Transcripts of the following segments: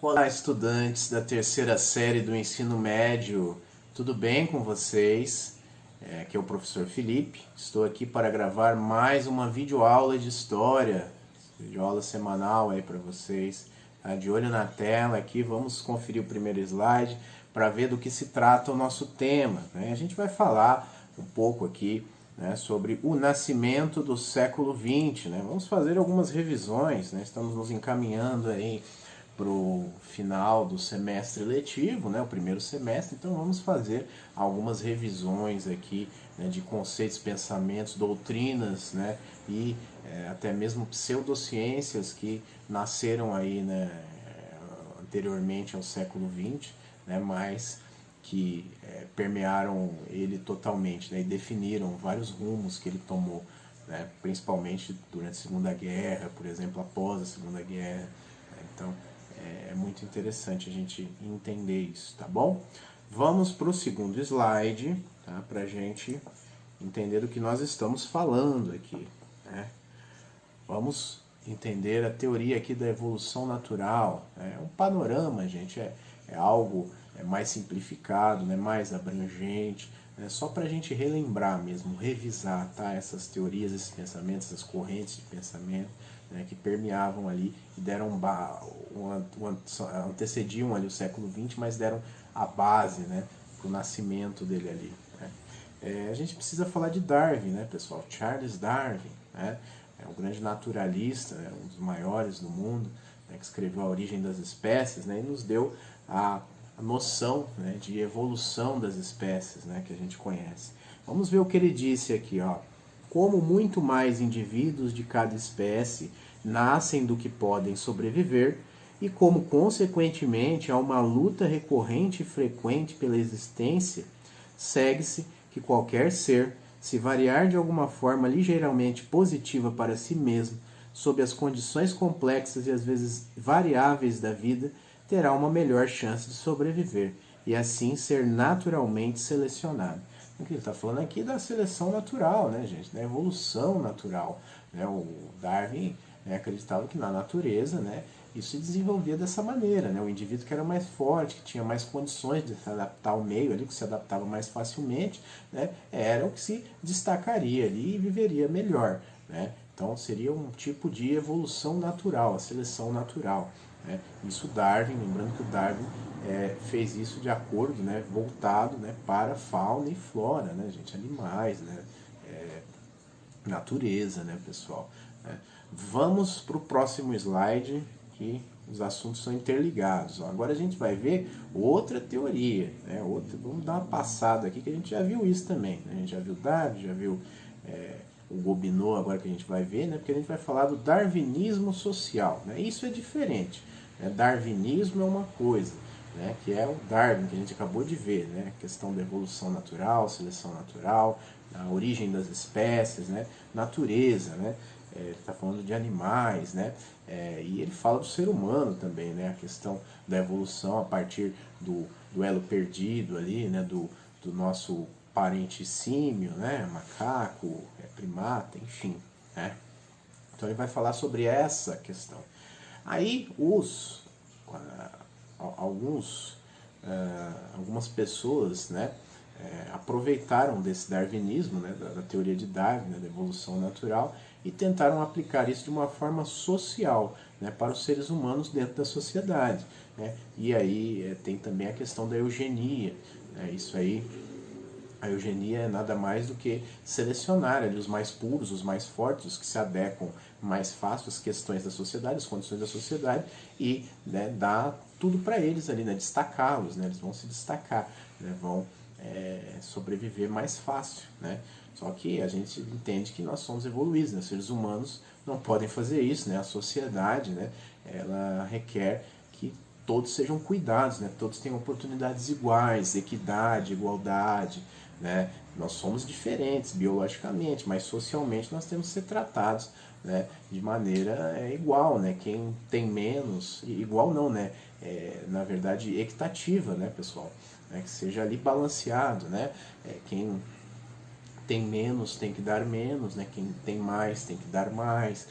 Olá, estudantes da terceira série do ensino médio, tudo bem com vocês? Aqui é o professor Felipe, estou aqui para gravar mais uma videoaula de história, videoaula semanal aí para vocês. Tá? De olho na tela aqui, vamos conferir o primeiro slide para ver do que se trata o nosso tema. Né? A gente vai falar um pouco aqui, né, sobre o nascimento do século XX. Né? Vamos fazer algumas revisões, né? Estamos nos encaminhando aí para o final do semestre letivo, né, o primeiro semestre, então vamos fazer algumas revisões aqui, né, de conceitos, pensamentos, doutrinas, né, e até mesmo pseudociências que nasceram aí, né, anteriormente ao século XX, né, mas que permearam ele totalmente, né, e definiram vários rumos que ele tomou, né, principalmente durante a Segunda Guerra, por exemplo, após a Segunda Guerra. Então, é muito interessante a gente entender isso, tá bom? Vamos para o segundo slide, tá? Para a gente entender do que nós estamos falando aqui, né? Vamos entender a teoria aqui da evolução natural. É um panorama, gente, é algo mais simplificado, né? Mais abrangente, né? Só para a gente relembrar mesmo, revisar, tá? Essas teorias, esses pensamentos, essas correntes de pensamento, né, que permeavam ali e deram antecediam ali o século XX, mas deram a base, né, para o nascimento dele ali. Né. A gente precisa falar de Darwin, né, pessoal? Charles Darwin, né, é um grande naturalista, né, um dos maiores do mundo, né, que escreveu A Origem das Espécies, né, e nos deu a noção, né, de evolução das espécies, né, que a gente conhece. Vamos ver o que ele disse aqui, ó. Como muito mais indivíduos de cada espécie nascem do que podem sobreviver, e como, consequentemente, há uma luta recorrente e frequente pela existência, segue-se que qualquer ser, se variar de alguma forma ligeiramente positiva para si mesmo, sob as condições complexas e às vezes variáveis da vida, terá uma melhor chance de sobreviver, e assim ser naturalmente selecionado. O que ele está falando aqui é da seleção natural, né, gente? Da evolução natural. Né? O Darwin, né, acreditava que na natureza, né, isso se desenvolvia dessa maneira. Né? O indivíduo que era mais forte, que tinha mais condições de se adaptar ao meio, ali, que se adaptava mais facilmente, né, era o que se destacaria ali e viveria melhor. Né? Então seria um tipo de evolução natural, a seleção natural. Né? Isso Darwin, lembrando que o Darwin fez isso de acordo, né, voltado, né, para fauna e flora, né, gente, animais, né, natureza, né, pessoal. Né? Vamos para o próximo slide, que os assuntos são interligados. Ó. Agora a gente vai ver outra teoria, né, vamos dar uma passada aqui, que a gente já viu isso também. Né? A gente já viu Darwin, já viu o Gobineau, agora que a gente vai ver, né, porque a gente vai falar do darwinismo social. Né? Isso é diferente. Né? Darwinismo é uma coisa, né, que é o Darwin, que a gente acabou de ver, né, a questão da evolução natural, seleção natural, a origem das espécies, né, natureza, né, está falando de animais, né, e ele fala do ser humano também, né, a questão da evolução a partir do elo perdido ali, né, do nosso parente símio, né, macaco, primata, enfim, né. Então ele vai falar sobre essa questão. Aí algumas pessoas, né, aproveitaram desse darwinismo, né, da teoria de Darwin, né, da evolução natural, e tentaram aplicar isso de uma forma social, né, para os seres humanos dentro da sociedade. Né. E aí tem também a questão da eugenia. Né, isso aí, a eugenia é nada mais do que selecionar ali os mais puros, os mais fortes, os que se adequam mais fácil às questões da sociedade, às condições da sociedade, e, né, dar tudo para eles ali, né, destacá-los, né, eles vão se destacar, né, vão sobreviver mais fácil. Né. Só que a gente entende que nós somos evoluídos, né, seres humanos não podem fazer isso, né, a sociedade, né, ela requer que todos sejam cuidados, né, todos tenham oportunidades iguais, equidade, igualdade. Né? Nós somos diferentes biologicamente, mas socialmente nós temos que ser tratados, né, de maneira igual. Né? Quem tem menos, igual não, né? Na verdade equitativa, né, pessoal? Né? Que seja ali balanceado. Né? Quem tem menos tem que dar menos, né? Quem tem mais tem que dar mais.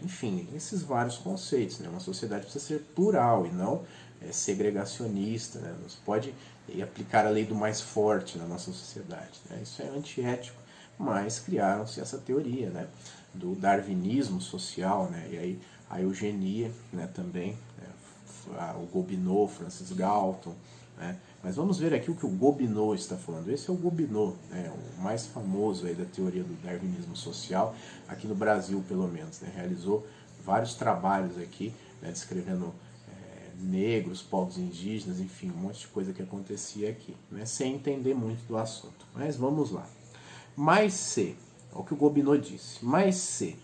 Enfim, esses vários conceitos, né? Uma sociedade precisa ser plural e não segregacionista, né? Não se pode aplicar a lei do mais forte na nossa sociedade, né? Isso é antiético, mas criaram-se essa teoria, né? Do darwinismo social, né? E aí a eugenia, né? Também, né? O Gobineau, Francis Galton, né? Mas vamos ver aqui o que o Gobineau está falando. Esse é o Gobineau, né? O mais famoso aí da teoria do darwinismo social, aqui no Brasil pelo menos, né? Realizou vários trabalhos aqui, né? Descrevendo negros, povos indígenas, enfim, um monte de coisa que acontecia aqui, né? Sem entender muito do assunto. Mas vamos lá. Mas se, é o que o Gobineau disse, mas se,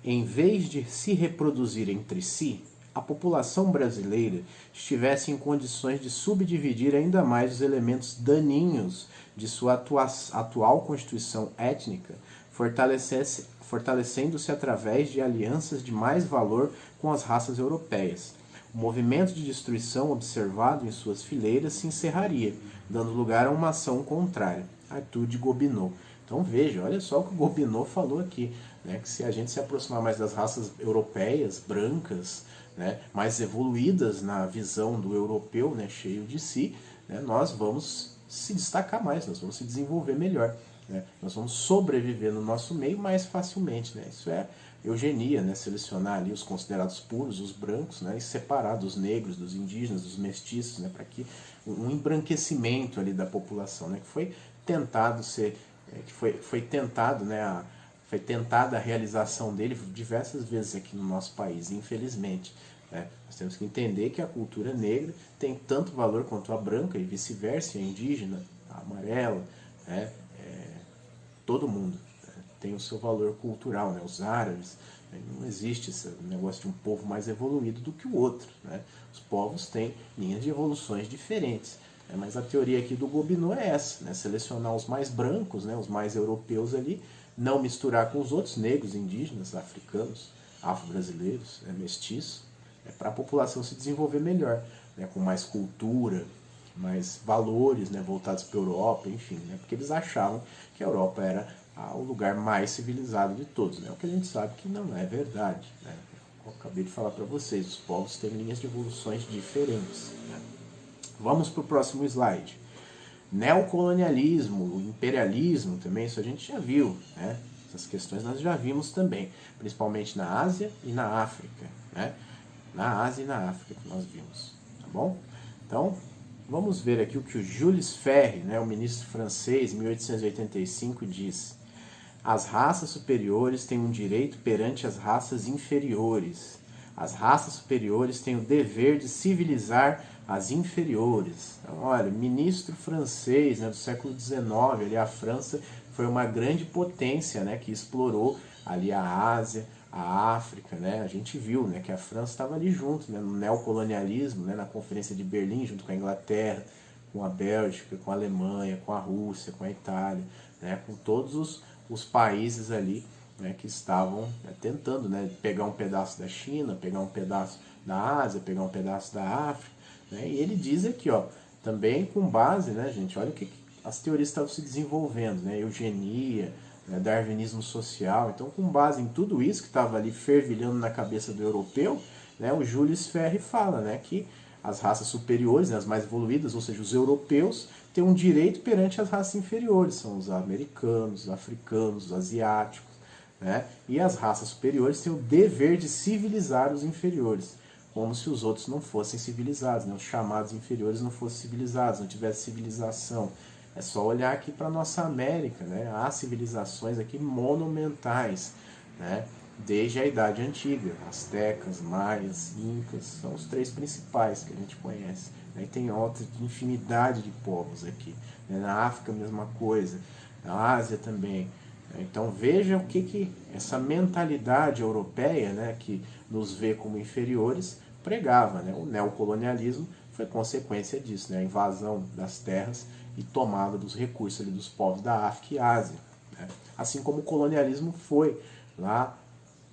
em vez de se reproduzir entre si, a população brasileira estivesse em condições de subdividir ainda mais os elementos daninhos de sua atual constituição étnica, fortalecendo-se através de alianças de mais valor com as raças europeias. O movimento de destruição observado em suas fileiras se encerraria, dando lugar a uma ação contrária. Arthur de Gobineau. Então veja, olha só o que o Gobineau falou aqui, né, que se a gente se aproximar mais das raças europeias, brancas, né, mais evoluídas na visão do europeu, né, cheio de si, né, nós vamos se destacar mais, nós vamos se desenvolver melhor, né, nós vamos sobreviver no nosso meio mais facilmente. Né, isso é eugenia, né, selecionar ali os considerados puros, os brancos, né, e separar dos negros, dos indígenas, dos mestiços, né, para que um embranquecimento ali da população, né, que foi tentado ser, foi tentado, né, foi tentada a realização dele diversas vezes aqui no nosso país, infelizmente. Né? Nós temos que entender que a cultura negra tem tanto valor quanto a branca e vice-versa, a indígena, a amarela, né? Todo mundo, né? Tem o seu valor cultural, né? Os árabes, né? Não existe esse negócio de um povo mais evoluído do que o outro. Né? Os povos têm linhas de evoluções diferentes. Né? Mas a teoria aqui do Gobineau é essa, né? Selecionar os mais brancos, né? Os mais europeus ali, não misturar com os outros negros, indígenas, africanos, afro-brasileiros, né? Mestiços, para a população se desenvolver melhor, né, com mais cultura, mais valores, né, voltados para a Europa, enfim, né, porque eles achavam que a Europa era o lugar mais civilizado de todos, né, o que a gente sabe que não é verdade. Né. Eu acabei de falar para vocês, os povos têm linhas de evoluções diferentes. Né. Vamos para o próximo slide. Neocolonialismo, o imperialismo também, isso a gente já viu, né, essas questões nós já vimos também, principalmente na Ásia e na África, né. Na Ásia e na África que nós vimos, tá bom? Então, vamos ver aqui o que o Jules Ferry, né, o ministro francês, em 1885, diz. As raças superiores têm um direito perante as raças inferiores. As raças superiores têm o dever de civilizar as inferiores. Então, olha, ministro francês, né, do século XIX, ali a França foi uma grande potência, né, que explorou ali a Ásia, a África, né? A gente viu, né, que a França estava ali junto, né, no neocolonialismo, né, na Conferência de Berlim, junto com a Inglaterra, com a Bélgica, com a Alemanha, com a Rússia, com a Itália, né, com todos os países ali, né, que estavam, né, tentando, né, pegar um pedaço da China, pegar um pedaço da Ásia, pegar um pedaço da África. Né, e ele diz aqui, ó, também com base, né, gente, olha o que as teorias estavam se desenvolvendo, né, eugenia, darwinismo social. Então, com base em tudo isso que estava ali fervilhando na cabeça do europeu, né, o Jules Ferry fala, né, que as raças superiores, né, as mais evoluídas, ou seja, os europeus, têm um direito perante as raças inferiores, são os americanos, os africanos, os asiáticos, né, e as raças superiores têm o dever de civilizar os inferiores, como se os outros não fossem civilizados, né, os chamados inferiores não fossem civilizados, não tivesse civilização. É só olhar aqui para a nossa América, né? Há civilizações aqui monumentais, né? Desde a Idade Antiga, astecas, maias, incas, são os três principais que a gente conhece. Né? E tem outra infinidade de povos aqui. Né? Na África, a mesma coisa, na Ásia também. Então veja o que essa mentalidade europeia, né, que nos vê como inferiores, pregava. Né? O neocolonialismo foi consequência disso, né? A invasão das terras e tomada dos recursos ali dos povos da África e Ásia. Né? Assim como o colonialismo foi lá,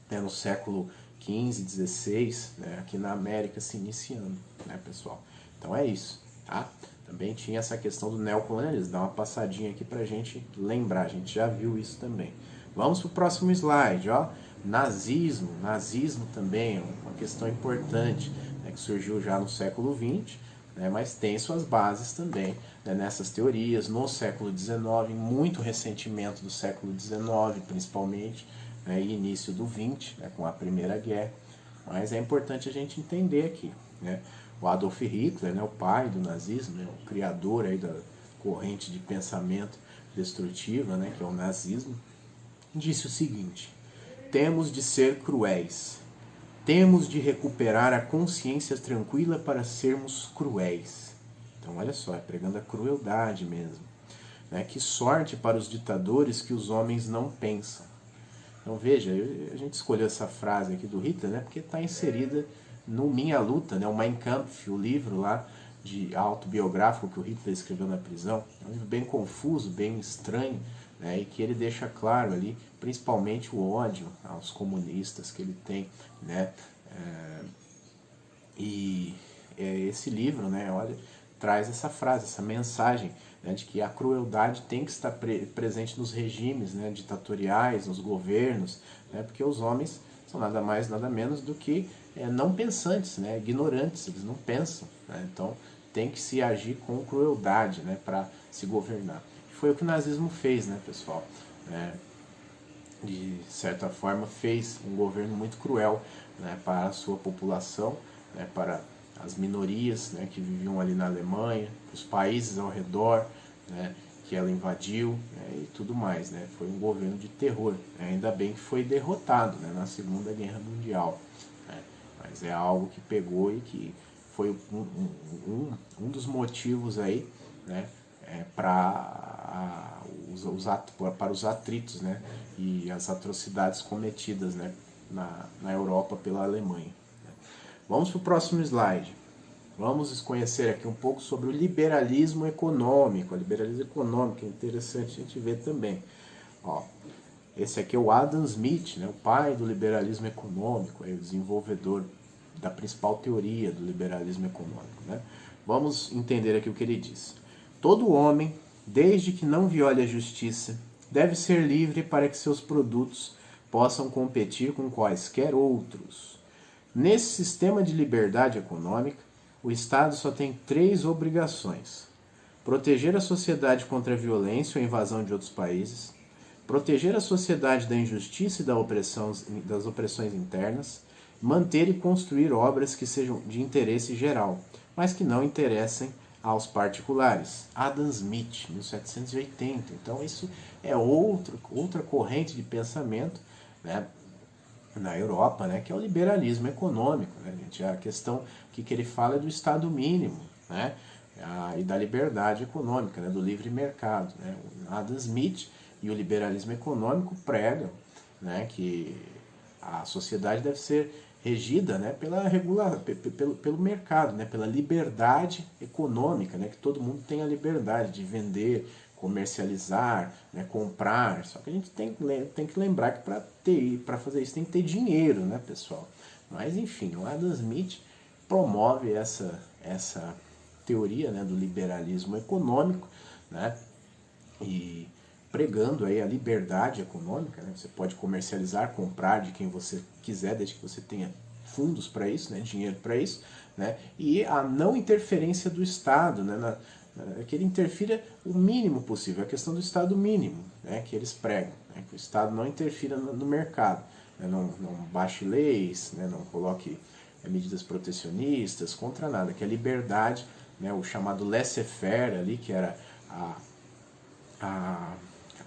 né, no século XV, XVI, né, aqui na América se iniciando, né, pessoal? Então é isso, tá? Também tinha essa questão do neocolonialismo. Dá uma passadinha aqui pra gente lembrar, a gente já viu isso também. Vamos pro próximo slide, ó. Nazismo também é uma questão importante, né, que surgiu já no século XX, né, mas tem suas bases também, né, nessas teorias, no século XIX, muito ressentimento do século XIX principalmente, né, e início do XX, né, com a Primeira Guerra. Mas é importante a gente entender aqui, né, o Adolf Hitler, né, o pai do nazismo, né, o criador aí da corrente de pensamento destrutiva, né, que é o nazismo, disse o seguinte: temos de ser cruéis. Temos de recuperar a consciência tranquila para sermos cruéis. Então, olha só, é pregando a crueldade mesmo. Né? Que sorte para os ditadores que os homens não pensam. Então, veja, a gente escolheu essa frase aqui do Hitler, né? Porque está inserida no Minha Luta, né? O Mein Kampf, o livro lá de autobiográfico que o Hitler escreveu na prisão. É um livro bem confuso, bem estranho, né, e que ele deixa claro ali, principalmente o ódio aos comunistas que ele tem, né, esse livro, né, olha, traz essa frase, essa mensagem, né, de que a crueldade tem que estar presente nos regimes, né, ditatoriais, nos governos, né, porque os homens são nada mais, nada menos do que não pensantes, né, ignorantes, eles não pensam, né, então tem que se agir com crueldade, né, para se governar. Foi o que o nazismo fez, né, pessoal? De certa forma, fez um governo muito cruel, né, para a sua população, né, para as minorias, né, que viviam ali na Alemanha, os países ao redor, né, que ela invadiu, né, e tudo mais. Né? Foi um governo de terror. Né? Ainda bem que foi derrotado, né, na Segunda Guerra Mundial. Né? Mas é algo que pegou e que foi um dos motivos aí, né, para os atritos, né, e as atrocidades cometidas, né, na Europa pela Alemanha. Vamos para o próximo slide. Vamos conhecer aqui um pouco sobre o liberalismo econômico. O liberalismo econômico é interessante a gente ver também. Ó, esse aqui é o Adam Smith, né, o pai do liberalismo econômico, o desenvolvedor da principal teoria do liberalismo econômico. Né? Vamos entender aqui o que ele diz. Todo homem, desde que não viole a justiça, deve ser livre para que seus produtos possam competir com quaisquer outros. Nesse sistema de liberdade econômica, o Estado só tem 3 obrigações: proteger a sociedade contra a violência ou a invasão de outros países, proteger a sociedade da injustiça e das opressões internas, manter e construir obras que sejam de interesse geral, mas que não interessem aos particulares. Adam Smith, 1780. Então isso é outra corrente de pensamento, né, na Europa, né, que é o liberalismo econômico. Né, gente? A questão que ele fala é do Estado mínimo, né, e da liberdade econômica, né, do livre mercado. Né. O Adam Smith e o liberalismo econômico pregam, né, que a sociedade deve ser regida, né, pelo mercado, né, pela liberdade econômica, né, que todo mundo tem a liberdade de vender, comercializar, né, comprar. Só que a gente tem que lembrar que para fazer isso tem que ter dinheiro, né, pessoal? Mas enfim, o Adam Smith promove essa teoria, né, do liberalismo econômico, né, e pregando aí a liberdade econômica, né? Você pode comercializar, comprar de quem você quiser, desde que você tenha fundos para isso, né? Dinheiro para isso, né? E a não interferência do Estado, né? Que ele interfira o mínimo possível, a questão do Estado mínimo, né? Que eles pregam, né? Que o Estado não interfira no mercado, né? Não baixe leis, né? Não coloque medidas protecionistas contra nada, que a liberdade, né? O chamado laissez-faire ali, que era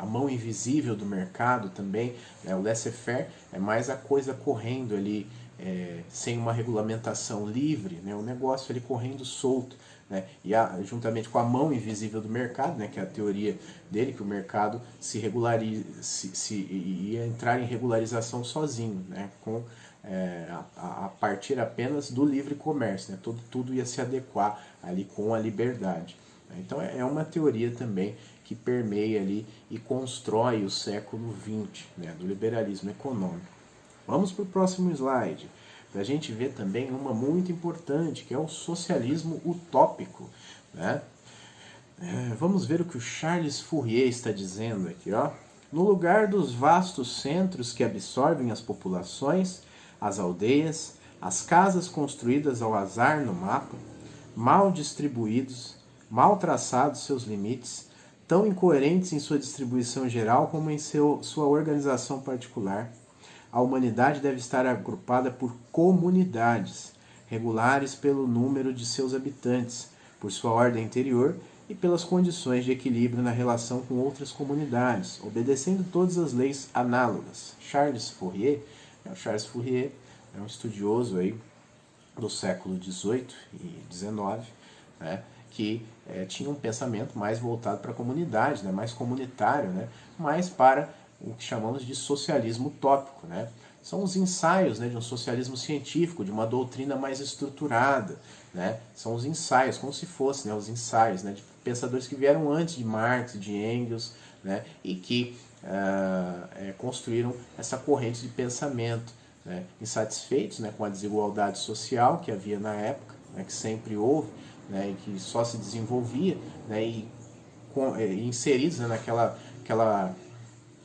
a mão invisível do mercado também, né? O laissez-faire é mais a coisa correndo ali, sem uma regulamentação livre, né? O negócio ali correndo solto, né? E juntamente com a mão invisível do mercado, né? Que é a teoria dele, que o mercado ia entrar em regularização sozinho, né? A partir apenas do livre comércio, né? Tudo ia se adequar ali com a liberdade. Então é uma teoria também que permeia ali e constrói o século XX, né, do liberalismo econômico. Vamos para o próximo slide, para a gente ver também uma muito importante, que é o socialismo utópico. Né? Vamos ver o que o Charles Fourier está dizendo aqui. Ó. No lugar dos vastos centros que absorvem as populações, as aldeias, as casas construídas ao azar no mapa, mal distribuídos, mal traçados seus limites, tão incoerentes em sua distribuição geral como em sua organização particular. A humanidade deve estar agrupada por comunidades, regulares pelo número de seus habitantes, por sua ordem interior e pelas condições de equilíbrio na relação com outras comunidades, obedecendo todas as leis análogas. Charles Fourier é um estudioso aí do século XVIII e XIX, né, que tinha um pensamento mais voltado para a comunidade, né, mais comunitário, né, mais para o que chamamos de socialismo utópico. Né. São os ensaios, né, de um socialismo científico, de uma doutrina mais estruturada. Né. São os ensaios, como se fossem, né, os ensaios, né, de pensadores que vieram antes de Marx e de Engels, né, e que construíram essa corrente de pensamento, né, insatisfeitos, né, com a desigualdade social que havia na época, né, que sempre houve, né, e que só se desenvolvia, né, e inseridos, né, naquela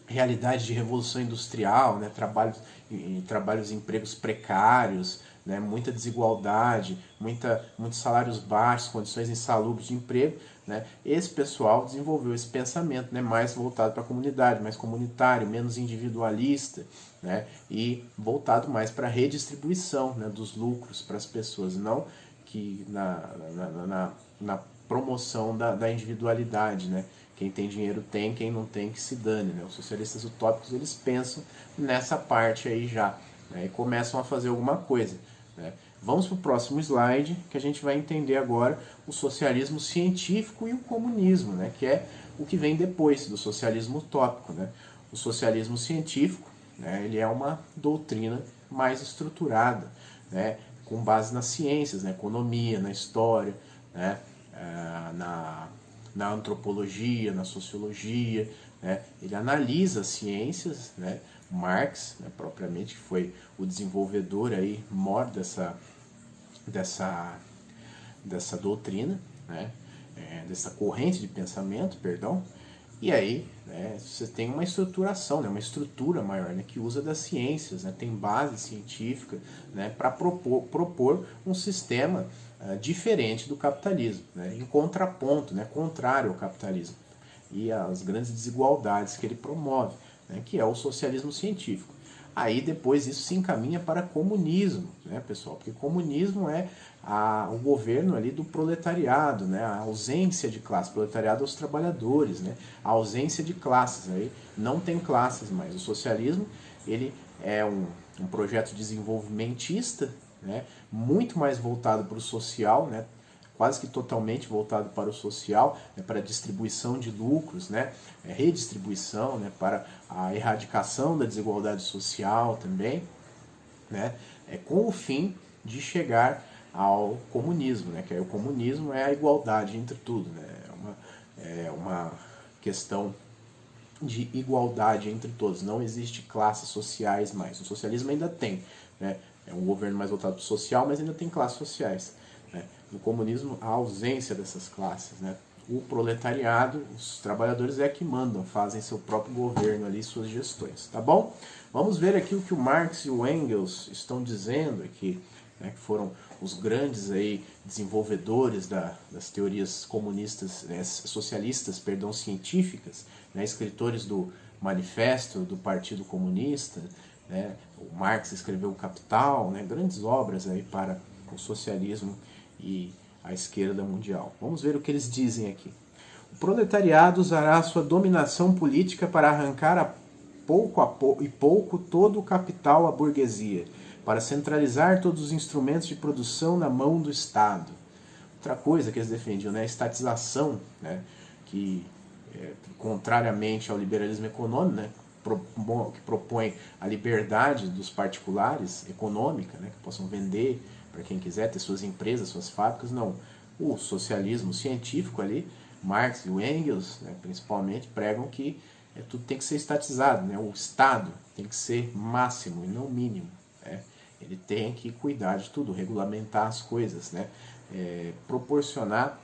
realidade de revolução industrial, né, trabalhos e empregos precários, né, muita desigualdade, muitos salários baixos, condições insalubres de emprego. Né, esse pessoal desenvolveu esse pensamento, né, mais voltado para a comunidade, mais comunitário, menos individualista, né, e voltado mais para a redistribuição, né, dos lucros para as pessoas, não que na promoção da individualidade. Né. Quem tem dinheiro tem, quem não tem que se dane. Né. Os socialistas utópicos, eles pensam nessa parte aí já, né, e começam a fazer alguma coisa. Né. Vamos para o próximo slide, que a gente vai entender agora o socialismo científico e o comunismo, né, que é o que vem depois do socialismo utópico. Né. O socialismo científico, né, ele é uma doutrina mais estruturada, né, com base nas ciências, na economia, na história, né, na antropologia, na sociologia. Né. Ele analisa as ciências. Né. Marx, né, propriamente, que foi o desenvolvedor aí, maior dessa doutrina, né, dessa corrente de pensamento, perdão. E aí, né, você tem uma estruturação, né, uma estrutura maior, né, que usa das ciências, né, tem base científica, né, para propor um sistema diferente do capitalismo, né, em contraponto, né, contrário ao capitalismo e às grandes desigualdades que ele promove, né, que é o socialismo científico. Aí depois isso se encaminha para comunismo, né, pessoal? Porque comunismo é o governo ali do proletariado, né, a ausência de classe, proletariado aos trabalhadores, né, a ausência de classes. Aí não tem classes mais. O socialismo, ele é um projeto desenvolvimentista, né, muito mais voltado para o social, né, quase que totalmente voltado para o social, né, para a distribuição de lucros, né, redistribuição, né, para a erradicação da desigualdade social também, né, com o fim de chegar ao comunismo, né, que aí o comunismo é a igualdade entre tudo, né, é uma questão de igualdade entre todos, não existe classes sociais mais. O socialismo ainda tem, né, é um governo mais voltado para o social, mas ainda tem classes sociais. Né. No comunismo, a ausência dessas classes, né? O proletariado, os trabalhadores é que mandam, fazem seu próprio governo ali, suas gestões, tá bom? Vamos ver aqui o que o Marx e o Engels estão dizendo aqui, né, que foram os grandes aí desenvolvedores das teorias comunistas, socialistas, perdão, científicas, né, escritores do Manifesto do Partido Comunista, né? O Marx escreveu o Capital, né, grandes obras aí para o socialismo e a esquerda mundial. Vamos ver o que eles dizem aqui. O proletariado usará a sua dominação política para arrancar pouco todo o capital à burguesia, para centralizar todos os instrumentos de produção na mão do Estado. Outra coisa que eles defendiam, né, a estatização, né, que contrariamente ao liberalismo econômico, né, que propõe a liberdade dos particulares econômica, né, que possam vender para quem quiser, ter suas empresas, suas fábricas. Não. O socialismo científico ali, Marx e o Engels, né, principalmente, pregam que tudo tem que ser estatizado, né? O Estado tem que ser máximo e não mínimo. Né? Ele tem que cuidar de tudo, regulamentar as coisas, né? Proporcionar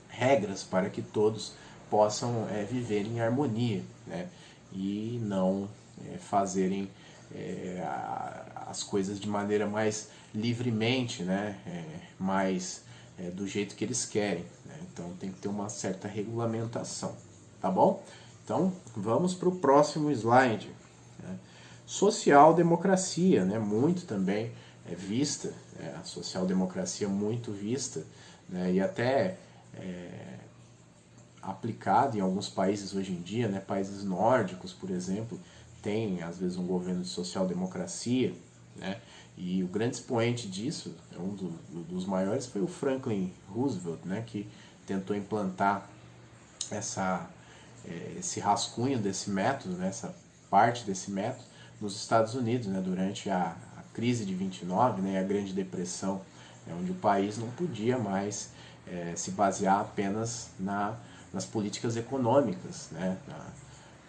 regras para que todos possam viver em harmonia. Né? e não fazerem as coisas de maneira mais livremente, né? Mais do jeito que eles querem, né? Então tem que ter uma certa regulamentação, tá bom? Então vamos para o próximo slide, né? Social-democracia, né? Muito também vista, a social-democracia muito vista, né? E até aplicado em alguns países hoje em dia, né? Países nórdicos, por exemplo, tem às vezes um governo de social-democracia, né? E o grande expoente disso, dos maiores, foi o Franklin Roosevelt, né? Que tentou implantar esse rascunho desse método, né? Essa parte desse método nos Estados Unidos, né? Durante a crise de 29, né? A Grande Depressão, onde o país não podia mais se basear apenas nas políticas econômicas, né?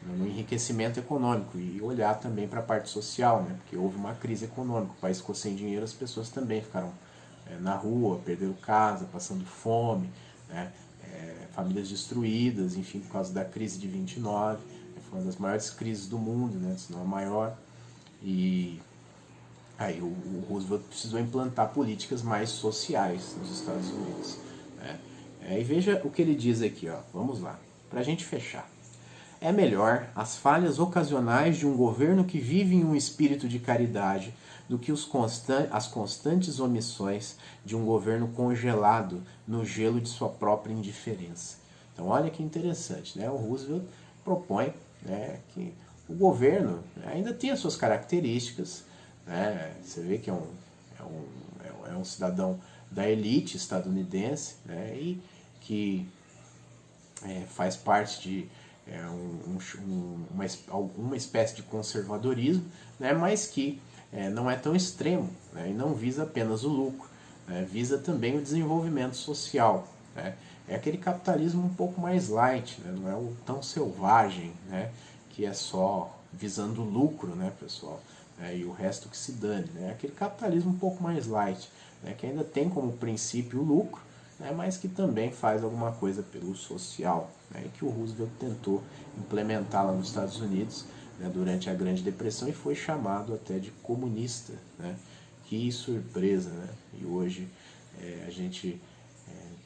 No enriquecimento econômico, e olhar também para a parte social, né? Porque houve uma crise econômica, o país ficou sem dinheiro, as pessoas também ficaram na rua, perderam casa, passando fome, né? Famílias destruídas, enfim, por causa da crise de 29, foi uma das maiores crises do mundo, né? Se não a maior, e aí o Roosevelt precisou implantar políticas mais sociais nos Estados Unidos, né? E veja o que ele diz aqui, ó. Vamos lá, para a gente fechar. É melhor as falhas ocasionais de um governo que vive em um espírito de caridade do que as constantes omissões de um governo congelado no gelo de sua própria indiferença. Então olha que interessante, né? O Roosevelt propõe, né, que o governo ainda tem as suas características, né? Você vê que é um cidadão da elite estadunidense, né? E que faz parte de uma espécie de conservadorismo, né, mas que não é tão extremo, né, e não visa apenas o lucro, né, visa também o desenvolvimento social, né. É aquele capitalismo um pouco mais light, né, não é o tão selvagem, né, que é só visando o lucro, né, pessoal, e o resto que se dane, né. É aquele capitalismo um pouco mais light, né, que ainda tem como princípio o lucro, mas que também faz alguma coisa pelo social, né, e que o Roosevelt tentou implementar lá nos Estados Unidos, né, durante a Grande Depressão, e foi chamado até de comunista, né. Que surpresa, né? E hoje a gente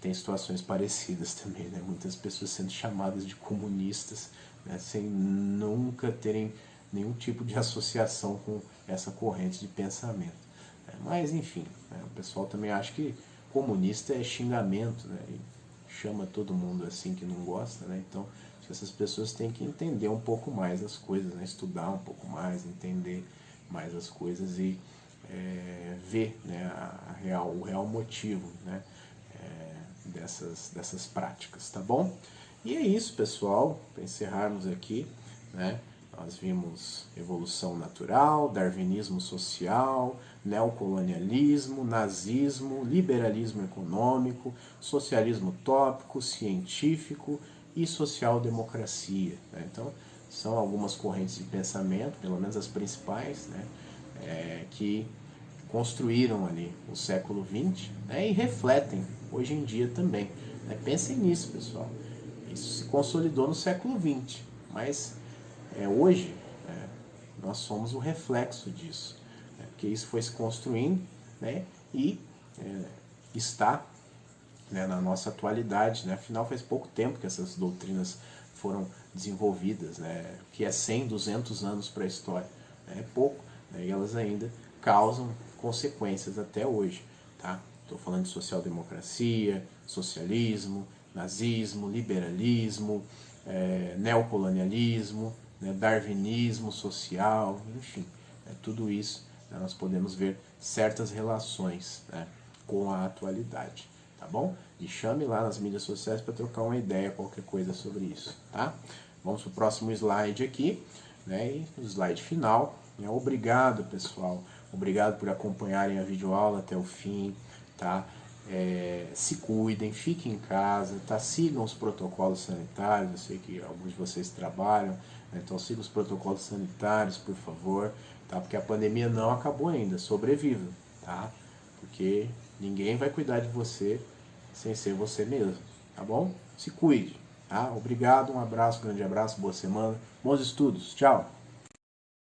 tem situações parecidas também, né? Muitas pessoas sendo chamadas de comunistas, né, sem nunca terem nenhum tipo de associação com essa corrente de pensamento. Mas enfim, né, o pessoal também acha que comunista é xingamento, né? E chama todo mundo assim que não gosta, né? Então essas pessoas têm que entender um pouco mais as coisas, né? Estudar um pouco mais, entender mais as coisas e ver, né, o real motivo, né, dessas práticas, tá bom? E é isso, pessoal, para encerrarmos aqui, né? Nós vimos evolução natural, darwinismo social, neocolonialismo, nazismo, liberalismo econômico, socialismo utópico, científico e social-democracia, né? Então, são algumas correntes de pensamento, pelo menos as principais, né, que construíram ali o século XX, né, e refletem hoje em dia também, né? Pensem nisso, pessoal. Isso se consolidou no século XX, mas hoje nós somos o reflexo disso, né? Porque isso foi se construindo, né, e está, né, na nossa atualidade, né? Afinal faz pouco tempo que essas doutrinas foram desenvolvidas, né? Que é 100, 200 anos para a história, né? É pouco, né? E elas ainda causam consequências até hoje, tá? Estou falando de social-democracia, socialismo, nazismo, liberalismo, neocolonialismo, né, darwinismo social, enfim, tudo isso, né, nós podemos ver certas relações, né, com a atualidade, tá bom? Me chame lá nas mídias sociais para trocar uma ideia, qualquer coisa sobre isso, tá? Vamos para o próximo slide aqui, né, e o slide final. Obrigado, pessoal, obrigado por acompanharem a videoaula até o fim, tá? Se cuidem, fiquem em casa, tá? Sigam os protocolos sanitários, eu sei que alguns de vocês trabalham, né? Então sigam os protocolos sanitários, por favor, tá? Porque a pandemia não acabou ainda, sobreviva, tá? Porque ninguém vai cuidar de você sem ser você mesmo, tá bom? Se cuide. Tá? Obrigado, um abraço, grande abraço, boa semana, bons estudos, tchau!